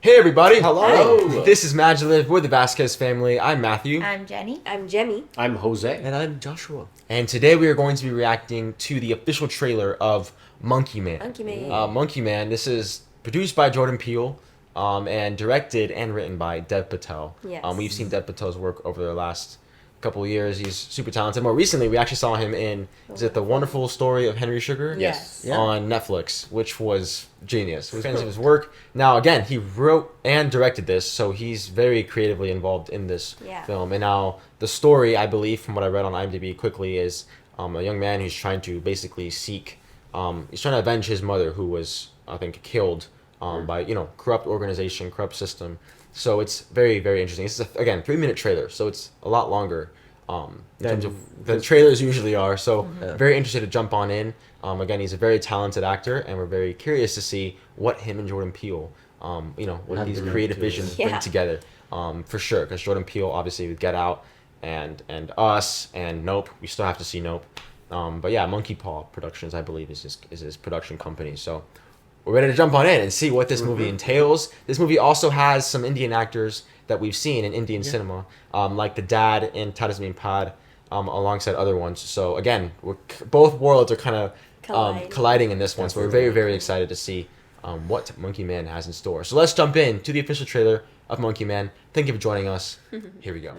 Hey everybody! Hello. This is MaJeliv with the Vasquez Family. I'm Matthew. I'm Jenny. I'm Jemmy. I'm Jose. And I'm Joshua. And today we are going to be reacting to the official trailer of Monkey Man. Monkey Man. Monkey Man, this is produced by Jordan Peele and directed and written by Dev Patel. Yes. We've seen Dev Patel's work over the last couple of years. He's super talented. More recently, we actually saw him in, is it The Wonderful Story of Henry Sugar? Yes. Yeah. On Netflix, which was genius. We were fans of his work. Now, again, he wrote and directed this, so he's very creatively involved in this film. And now, the story, I believe, from what I read on IMDb quickly, is a young man who's trying to basically seek, he's trying to avenge his mother, who was, I think, killed by, corrupt organization, corrupt system. So it's very, very interesting. This is, again, 3-minute trailer, so it's a lot longer in terms of than trailers usually are. So very interested to jump on in. Again, he's a very talented actor, and we're very curious to see what him and Jordan Peele, what these creative visions bring together, for sure. Because Jordan Peele, obviously, with Get Out and Us and Nope, we still have to see Nope. But yeah, Monkey Paw Productions, I believe, is his production company. So we're ready to jump on in and see what this movie entails. This movie also has some Indian actors that we've seen in Indian cinema, like the dad in Tadasmin Pad, alongside other ones. So again, both worlds are kind of colliding in this one. So we're very, very excited to see what Monkey Man has in store. So let's jump in to the official trailer of Monkey Man. Thank you for joining us. Here we go.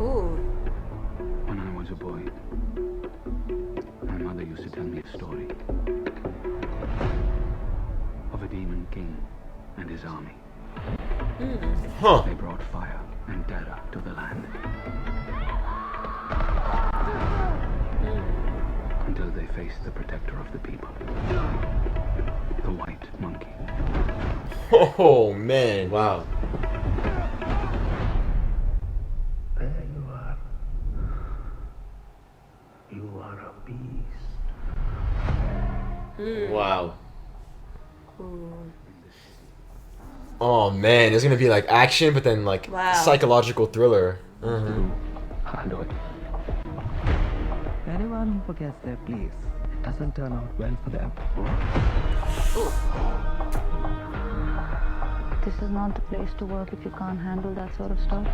Ooh. When I was a boy, my mother used to tell me a story of a demon king and his army. They brought fire and terror to the land until they faced the protector of the people, the white monkey. Oh man! Wow. There you are. You are a beast. Wow. Oh man, there's gonna be like action, but then like psychological thriller. Anyone who forgets their place, it doesn't turn out well for them. This is not the place to work if you can't handle that sort of stuff.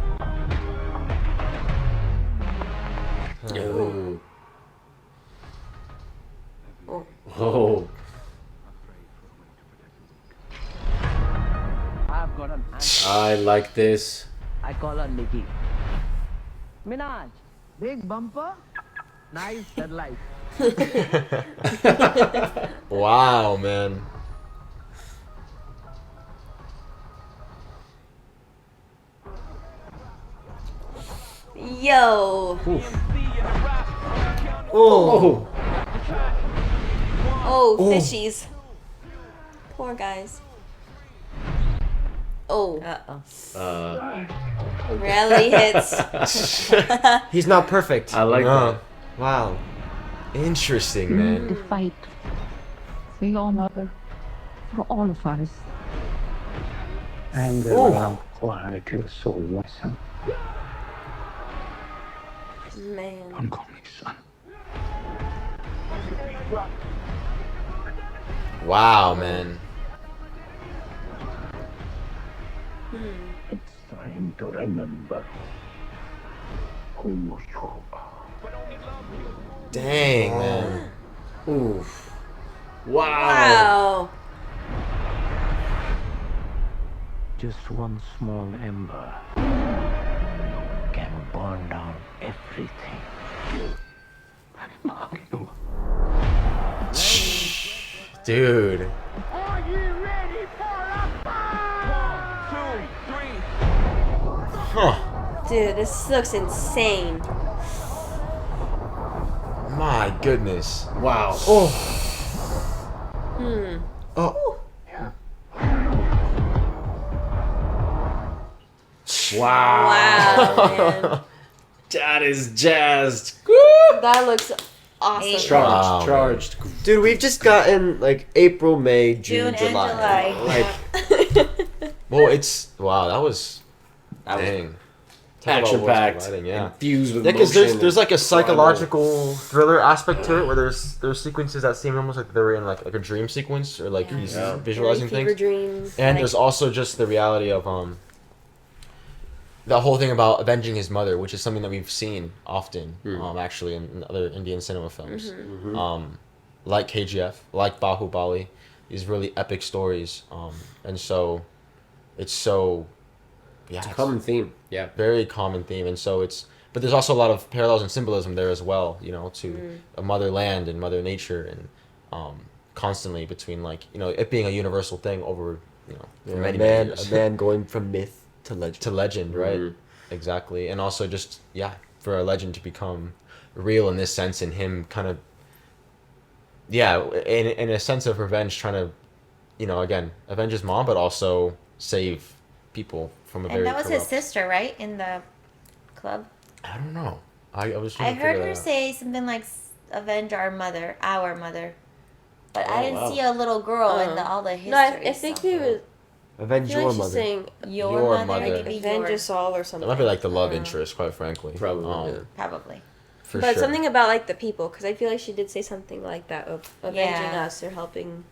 Oh. Oh. I've got an I like this. I call her Nikki. Minaj, big bumper, nice headlight. Wow, man. Yo. Oh. Oh, fishies. Poor guys. Oh. Rarely hits. He's not perfect. I like that. Wow. Interesting, To man. fight for your mother, for all of us. And around quiet your soul, my son. Man. Don't call me son. Wow, man. It's time to remember who you are. Dang, man. Oof. Wow. Just one small ember can burn down everything. Dude. Are you ready for a fight? 1, 2, 3. Huh. Dude, this looks insane. My goodness. Wow. Oh. Oh. Wow. Wow, man. That is jazzed. That looks awesome. Charged. Wow, Charged. Dude, we've just gotten like April, May, June, June and July. July. Like, Well, it's wow. That was dang. action-packed, Yeah, infused with because emotion. there's like a and psychological thriller aspect to it, where there's sequences that seem almost like they're in like a dream sequence, or like he's visualizing fever things. dreams. And like, there's also just the reality of the whole thing about avenging his mother, which is something that we've seen often, actually in other Indian cinema films, like KGF, like Bahubali, these really epic stories, and so it's so. Yeah, it's a common theme. Yeah, very common theme, and so but there's also a lot of parallels and symbolism there as well, to a motherland and mother nature, and constantly between it being a universal thing over for many years. A man going from myth to legend. Right? Exactly, and also just for a legend to become real in this sense, and him kind of in a sense of revenge, trying to again avenge his mom, but also save people from a very And that was his corrupt. sister, right? In the club? I don't know. I was trying I to heard figure her that out. say something like, avenge our mother. But I didn't wow. see a little girl in all the history. no, I think he was. Avenge I feel your like she's mother. saying Your mother. maybe avenge your- us all or something. That might be like the love interest, quite frankly. Probably, yeah. Probably. For but sure. something about like the people, because I feel like she did say something like that of avenging Yeah. us or helping.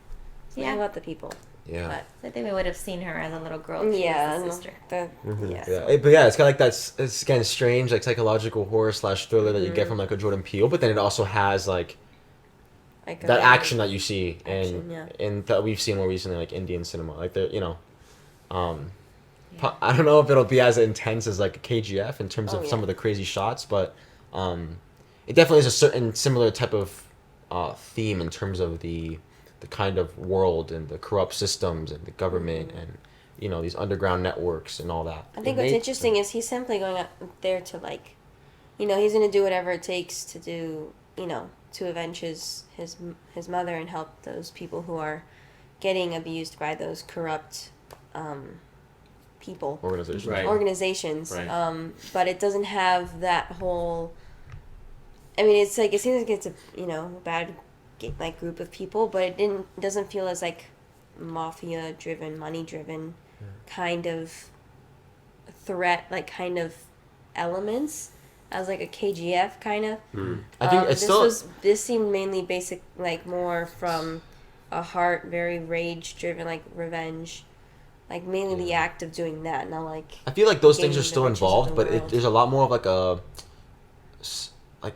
Something Yeah. about the people. Yeah. But, I think we would have seen her as a little girl. If she was the sister. Yeah, but it's got like it's kind of strange, like psychological horror / thriller that you get from like a Jordan Peele, but then it also has like like that action that you see Action, and that we've seen more recently, like Indian cinema, like I don't know if it'll be as intense as like a KGF in terms of some of the crazy shots, but it definitely is a certain similar type of theme in terms of the kind of world and the corrupt systems and the government and these underground networks and all that. I think what's interesting is he's simply going out there to like, he's gonna do whatever it takes to do, to avenge his mother and help those people who are getting abused by those corrupt people. Organizations. Right. But it doesn't have that whole. I mean, it's like it seems like it's a bad like group of people, but it doesn't feel as like mafia driven, money driven kind of threat, like kind of elements as like a KGF kind of. I think it's this seemed mainly basic, like more from a heart, very rage driven, like revenge. Like mainly the act of doing that, not like. I feel like those things are gaining the still riches of involved, the but world. there's a lot more of like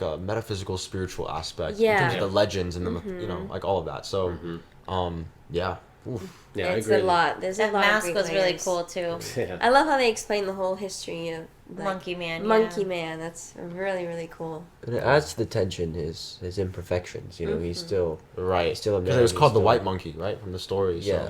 a metaphysical, spiritual aspect in terms of the legends and the like all of that. So, yeah. Oof. Yeah, It's I agree. a lot. There's a That lot. mask of great was really layers. cool too. Yeah. I love how they explain the whole history of like, Monkey Man. Monkey Man. That's really really cool. And it adds to the tension, his imperfections. He's still Right. still a man. Because it was he's called the still- White Monkey, right, from the story. Yeah.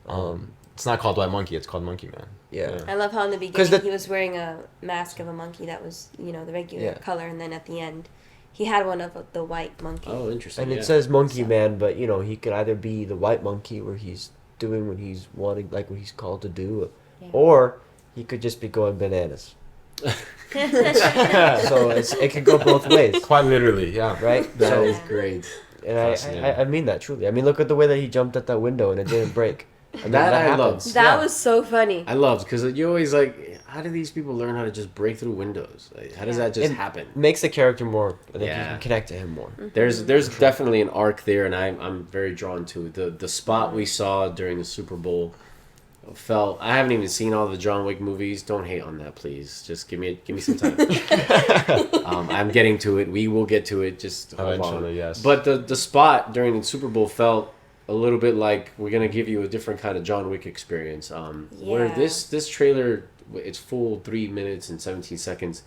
So, it's not called White Monkey. It's called Monkey Man. Yeah. I love how in the 'Cause beginning he was wearing a mask of a monkey that was the regular color, and then at the end he had one of the white monkey. Oh, interesting. And it says Monkey Man, but he could either be the White Monkey where he's doing what he's wanting, like what he's called to do, or he could just be going bananas. So it could go both ways. Quite literally, yeah. Right? That is great. And I mean that truly. I mean, look at the way that he jumped at that window and it didn't break. I mean, That I happens. love. That was so funny. I loved because you always like, how do these people learn how to just break through windows? Like, how does that just It happen? makes the character more. I think you Yeah. can connect to him more. There's definitely an arc there, and I'm very drawn to it. The spot we saw during the Super Bowl felt. I haven't even seen all the John Wick movies. Don't hate on that, please. Just give me some time. I'm getting to it. We will get to it. Just hold on. Eventually, yes. But the spot during the Super Bowl felt a little bit like we're gonna give you a different kind of John Wick experience. Where Yeah. this trailer, it's full 3 minutes and 17 seconds.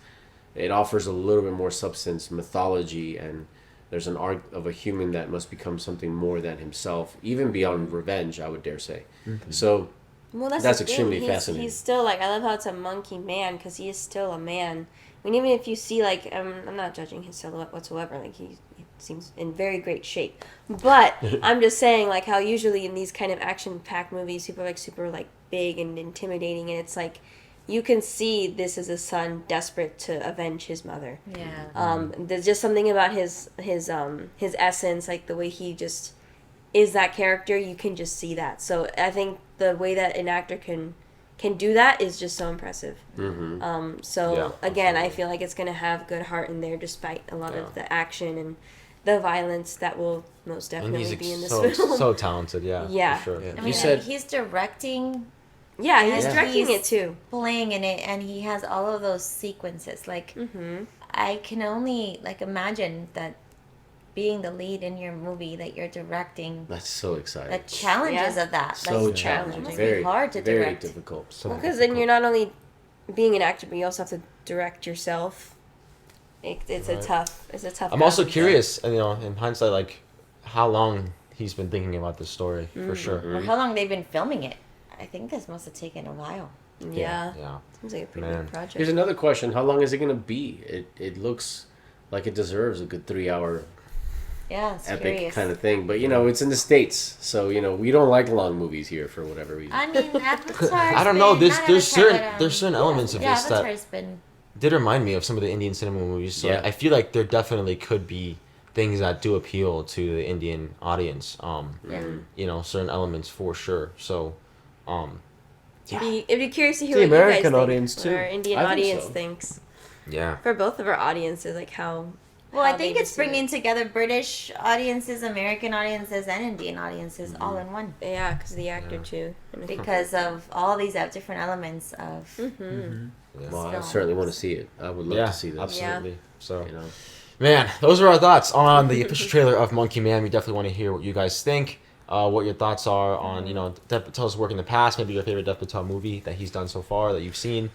It offers a little bit more substance, mythology, and there's an arc of a human that must become something more than himself, even beyond revenge, I would dare say. So Well, that's That's the thing. extremely He's fascinating. still like, I love how it's a monkey man because he is still a man. I mean, even if you see like, I'm not judging his silhouette whatsoever. Like he seems in very great shape, but I'm just saying like how usually in these kind of action-packed movies, people are like super like big and intimidating, and it's like you can see this is a son desperate to avenge his mother. Yeah. There's just something about his essence, like the way he just is that character. You can just see that. So I think the way that an actor can can do that is just so impressive. So Yeah, again, I absolutely. feel like it's gonna have good heart in there, despite a lot of the action and the violence that will most And definitely he's be in this so film. so talented. Yeah. Yeah. For sure. Yeah. I mean, said- he's directing, Yeah, he's Yeah. directing He's- it too. playing in it, and he has all of those sequences. Like, I can only like imagine that being the lead in your movie that you're directing, That's so exciting. the challenges Yeah. of that. So like, challenging. It must Very be hard to very direct. difficult. So Because then difficult. you're not only being an actor, but you also have to direct yourself. It's Right. a tough. It's a tough. I'm also balance. curious, and in hindsight, like how long he's been thinking about this story for sure. Or how long they've been filming it. I think this must have taken a while. Yeah. Yeah. Seems like a pretty Man. big project. Here's another question: how long is it gonna be? It looks like it deserves a good 3-hour Yeah, it's epic curious. kind of thing. But it's in the States, so we don't like long movies here for whatever reason. I mean, Avatar's I don't know. been- There's not there's Avatar, certain but, there's certain elements of yeah, this that Avatar's been. did remind me of some of the Indian cinema movies. So Yeah. I feel like there definitely could be things that do appeal to the Indian audience. Certain elements for sure. So, It'd be curious to hear The what you American guys think, audience, what too. our Indian I think audience so. thinks. yeah. For both of our audiences, like how. Well, how I think they it's receive bringing it. together British audiences, American audiences, and Indian audiences all in one Yeah, because the actor too. And I think- because of all these different elements of. Yeah. Well, I film. certainly want to see it. I would love Yeah, to see that. absolutely. So, You know. man, those are our thoughts on the official trailer of Monkey Man. We definitely want to hear what you guys think. What your thoughts are on Dev Patel's work in the past, maybe your favorite Dev Patel movie that he's done so far that you've seen,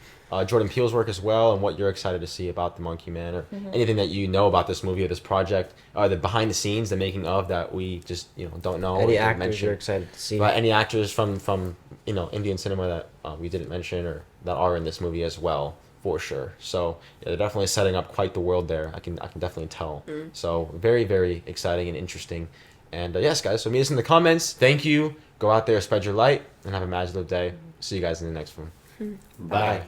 Jordan Peele's work as well, and what you're excited to see about the Monkey Man, or anything that you know about this movie or this project, the behind the scenes, the making of that we just don't know. or Any didn't actors mention. you're excited to see? But any actors from Indian cinema that we didn't mention or that are in this movie as well, for sure. So yeah, they're definitely setting up quite the world there. I can definitely tell. So very, very exciting and interesting. And yes, guys, so meet us in the comments. Thank you. Go out there, spread your light, and have a MaJeliv day. See you guys in the next one. Bye.